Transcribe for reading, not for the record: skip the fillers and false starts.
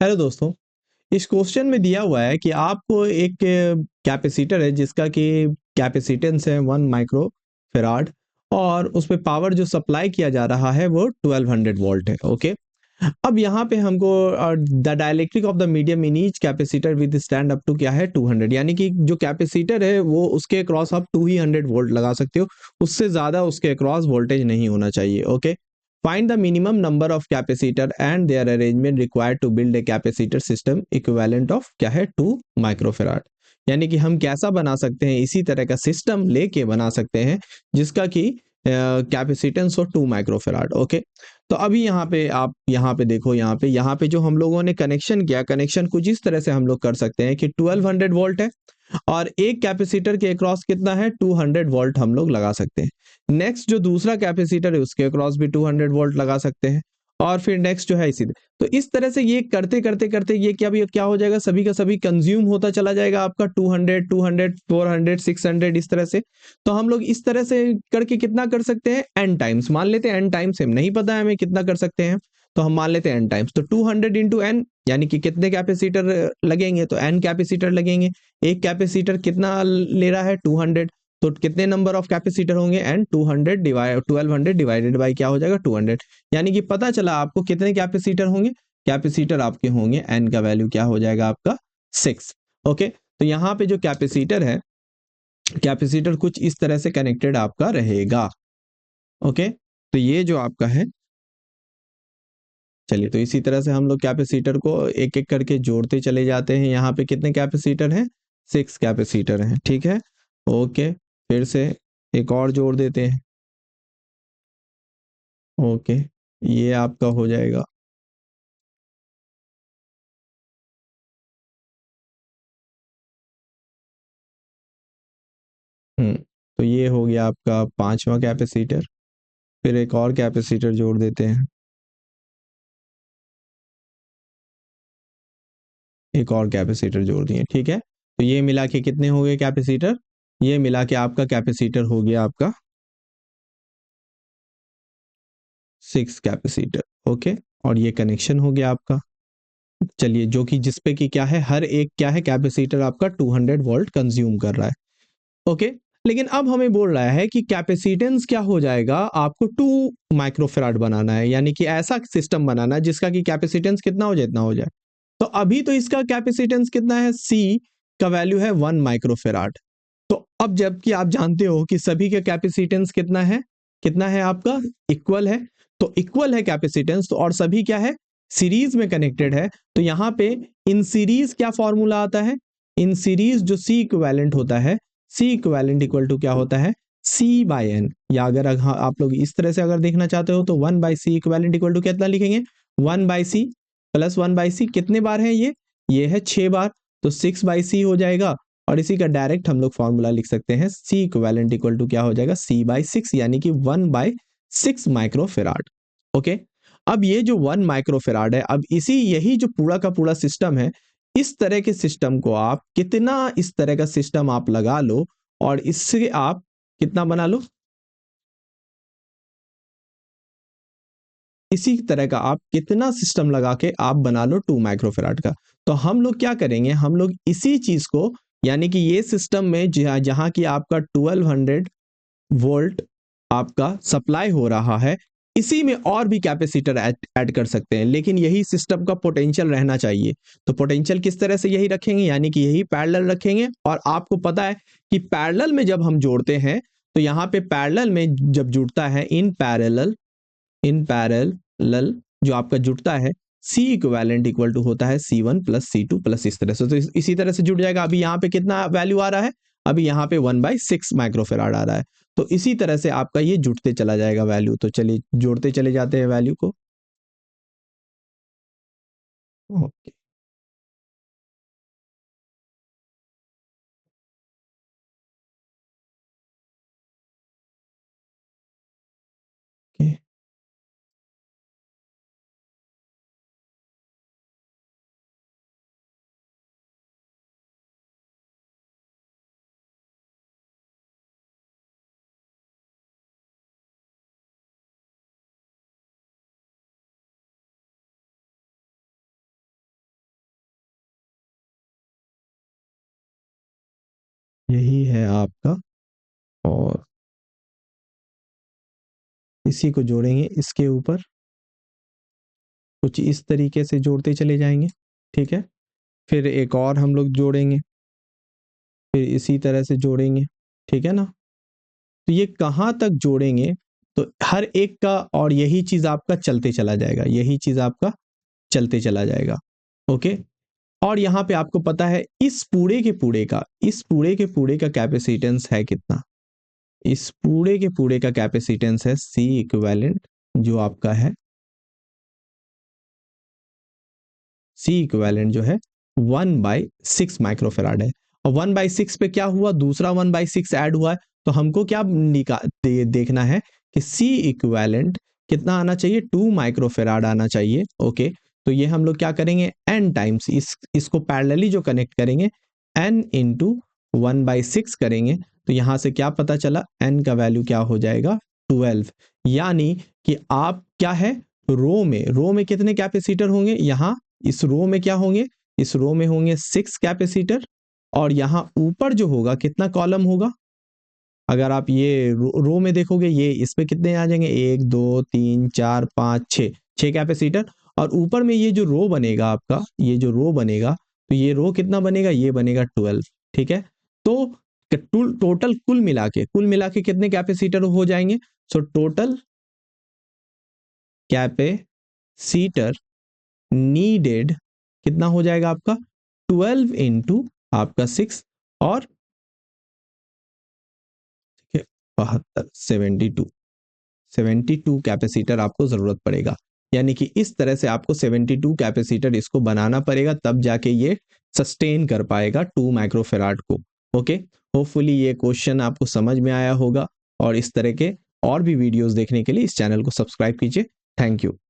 Hello दोस्तों, इस question में दिया हुआ है कि आपको एक कैपेसिटर है जिसका कि कैपेसिटेंस है 1 माइक्रो फेराड और उस पे पावर जो सप्लाई किया जा रहा है वो 1200 वोल्ट है। ओके, अब यहाँ पे हमको the dielectric of the medium in each capacitor withstand up to क्या है 200, यानी कि जो कैपेसिटर है वो उसके अक्रॉस आप 200 वोल्ट लगा सकते हो, उससे ज्यादा उसके अक्रॉस वोल्टेज नहीं होना चाहिए। Okay, find the minimum number of capacitor and their arrangement required to build a capacitor system equivalent of क्या है 2 माइक्रोफेराड, यानी कि हम कैसा बना सकते हैं, इसी तरह का सिस्टम लेके बना सकते हैं जिसका कि कैपेसिटेंस हो 2 माइक्रोफेराड। ओके, तो अभी यहाँ पे आप यहाँ पे देखो, यहाँ पे जो हम लोगों ने कनेक्शन किया, कनेक्शन कुछ इस तरह से हम लोग कर सकते हैं कि 1200 वोल्ट है और एक कैपेसिटर के अक्रॉस कितना है 200 वोल्ट हम लोग लगा सकते हैं। नेक्स्ट जो दूसरा कैपेसिटर है उसके अक्रॉस भी 200 वोल्ट लगा सकते हैं और फिर नेक्स्ट जो है इसी तो इस तरह से ये करते करते करते ये क्या हो जाएगा, सभी का सभी कंज्यूम होता चला जाएगा आपका 200 200 400 600 इस तरह से। तो हम लोग इस तरह से करके कितना कर सकते हैं एन टाइम्स, मान लेते हैं एन टाइम्स, हम नहीं पता है हमें कितना कर सकते हैं तो हम मान लेते हैं एन टाइम्स, तो 200 इंटू एन यानी कि कितने कैपेसिटर लगेंगे, तो एन कैपेसिटर लगेंगे। एक कैपेसिटर कितना ले रहा है 200, तो कितने नंबर ऑफ कैपेसिटर होंगे एन 200 डिवाइड 1200 डिवाइडेड बाई क्या हो जाएगा 200, यानी कि पता चला आपको कितने कैपेसिटर होंगे, कैपेसिटर आपके होंगे एन का वैल्यू क्या हो जाएगा आपका 6। ओके, तो यहाँ पे जो कैपेसिटर है, कैपेसिटर कुछ इस तरह से कनेक्टेड आपका रहेगा। ओके, तो ये जो आपका है, चलिए तो इसी तरह से हम लोग कैपेसिटर को एक एक करके जोड़ते चले जाते हैं। यहाँ पे कितने कैपेसिटर हैं, 6 कैपेसिटर हैं, ठीक है। ओके, फिर से एक और जोड़ देते हैं। ओके, ये आपका हो जाएगा, तो ये हो गया आपका पांचवा कैपेसिटर। फिर एक और कैपेसिटर जोड़ देते हैं, एक और कैपेसिटर जोड़ दिए, ठीक है। तो ये मिला के कितने हो गए कैपेसिटर, ये मिला के आपका कैपेसिटर हो गया आपका 6 कैपेसिटर। ओके, और ये कनेक्शन हो गया आपका, चलिए जो कि जिसपे कि क्या है, हर एक क्या है कैपेसिटर आपका 200 वोल्ट कंज्यूम कर रहा है। ओके, लेकिन अब हमें बोल रहा है कि कैपेसिटेंस क्या हो जाएगा, आपको 2 माइक्रोफेराड बनाना है, यानी कि ऐसा सिस्टम बनाना है जिसका कि कैपेसिटेंस कितना हो जाए, इतना हो जाए। तो अभी तो इसका कैपेसिटेंस कितना है, सी का वैल्यू है 1 माइक्रोफेराड। तो अब जबकि आप जानते हो कि सभी का कैपेसिटेंस कितना है आपका, इक्वल है, तो इक्वल है कैपेसिटेंस, तो और सभी क्या है, सीरीज में कनेक्टेड है। तो यहाँ पे इन सीरीज क्या फॉर्मूला आता है, इन सीरीज जो सी इक्विवेलेंट होता है, सी इक्विवेलेंट इक्वल टू क्या होता है, सी बाय एन, या अगर आप लोग इस तरह से अगर देखना चाहते हो तो 1 by c equivalent equal to कितना लिखेंगे, 1 by c plus 1 by c, कितने बार है ये है 6 बार, तो 6 बाई सी हो जाएगा। और इसी का डायरेक्ट हम लोग फॉर्मूला लिख सकते हैं, सी इक्विवेलेंट इक्वल टू क्या हो जाएगा, सी बाई 6, यानी कि 1 बाई 6 माइक्रोफेराड। ओके, अब ये जो 1 माइक्रोफेराड है, अब इसी यही जो पूरा का पूरा सिस्टम है, इस तरह के सिस्टम को आप कितना, इस तरह का सिस्टम आप लगा लो और इससे आप कितना बना लो, इसी तरह का आप कितना सिस्टम लगा के आप बना लो 2 माइक्रोफेराड का। तो हम लोग क्या करेंगे, हम लोग इसी चीज को, यानी कि ये सिस्टम में जहां जहां की आपका 1200 वोल्ट आपका सप्लाई हो रहा है, इसी में और भी कैपेसिटर ऐड कर सकते हैं, लेकिन यही सिस्टम का पोटेंशियल रहना चाहिए। तो पोटेंशियल किस तरह से यही रखेंगे, यानी कि यही पैरेलल रखेंगे। और आपको पता है कि पैरेलल में जब हम जोड़ते हैं तो यहाँ पे पैरेलल में जब जुड़ता है, इन पैरेलल जो आपका जुड़ता है, सी इक्विवेलेंट इक्वल टू होता है C1 प्लस C2 प्लस इस तरह से, तो इसी तरह से जुड़ जाएगा। अभी यहाँ पे कितना वैल्यू आ रहा है, अभी यहाँ पे 1 बाई 6 माइक्रोफेराड आ रहा है, तो इसी तरह से आपका ये जुड़ते चला जाएगा वैल्यू। तो चलिए जोड़ते चले जाते हैं वैल्यू को। ओके, यही है आपका, और इसी को जोड़ेंगे इसके ऊपर, कुछ इस तरीके से जोड़ते चले जाएंगे, ठीक है। फिर एक और हम लोग जोड़ेंगे, फिर इसी तरह से जोड़ेंगे, ठीक है ना। तो ये कहाँ तक जोड़ेंगे, तो हर एक का, और यही चीज आपका चलते चला जाएगा, यही चीज आपका चलते चला जाएगा, ओके। और यहाँ पे आपको पता है इस पूरे के पूरे का कैपेसिटेंस है कितना, इस पूरे के पूरे का कैपेसिटेंस है C इक्विवेलेंट, जो आपका है C इक्विवेलेंट जो है 1/6 माइक्रोफेराड है। और 1/6 पे क्या हुआ, दूसरा 1/6 ऐड हुआ है, तो हमको क्या देखना है कि C इक्विवेलेंट कितना आना चाहिए, 2 माइक्रोफेराड आना चाहिए, ओके। तो ये हम लोग क्या करेंगे, n टाइम्स इसको पैरेलली जो कनेक्ट करेंगे, n इंटू 1/6 करेंगे, तो यहां से क्या पता चला, n का वैल्यू क्या हो जाएगा, 12। यानी कि आप क्या है, रो में कितने कैपेसिटर होंगे, यहाँ इस रो में क्या होंगे, इस रो में होंगे 6 कैपेसिटर, और यहां ऊपर जो होगा कितना कॉलम होगा, अगर आप ये रो में देखोगे, ये इस पे कितने आ जाएंगे, 1 2 3 4 5 6 कैपेसिटर, और ऊपर में ये जो रो बनेगा आपका, ये जो रो बनेगा, तो ये रो कितना बनेगा, ये बनेगा 12, ठीक है। तो टोटल कुल मिला के कितने कैपेसिटर हो जाएंगे, सो टोटल कैपेसिटर नीडेड कितना हो जाएगा आपका, 12 इंटू आपका 6, और 72, 72 कैपेसिटर आपको जरूरत पड़ेगा। यानी कि इस तरह से आपको 72 कैपेसिटर इसको बनाना पड़ेगा, तब जाके ये सस्टेन कर पाएगा 2 माइक्रोफेराड को, ओके। होपफुली ये क्वेश्चन आपको समझ में आया होगा, और इस तरह के और भी वीडियोस देखने के लिए इस चैनल को सब्सक्राइब कीजिए। Thank you.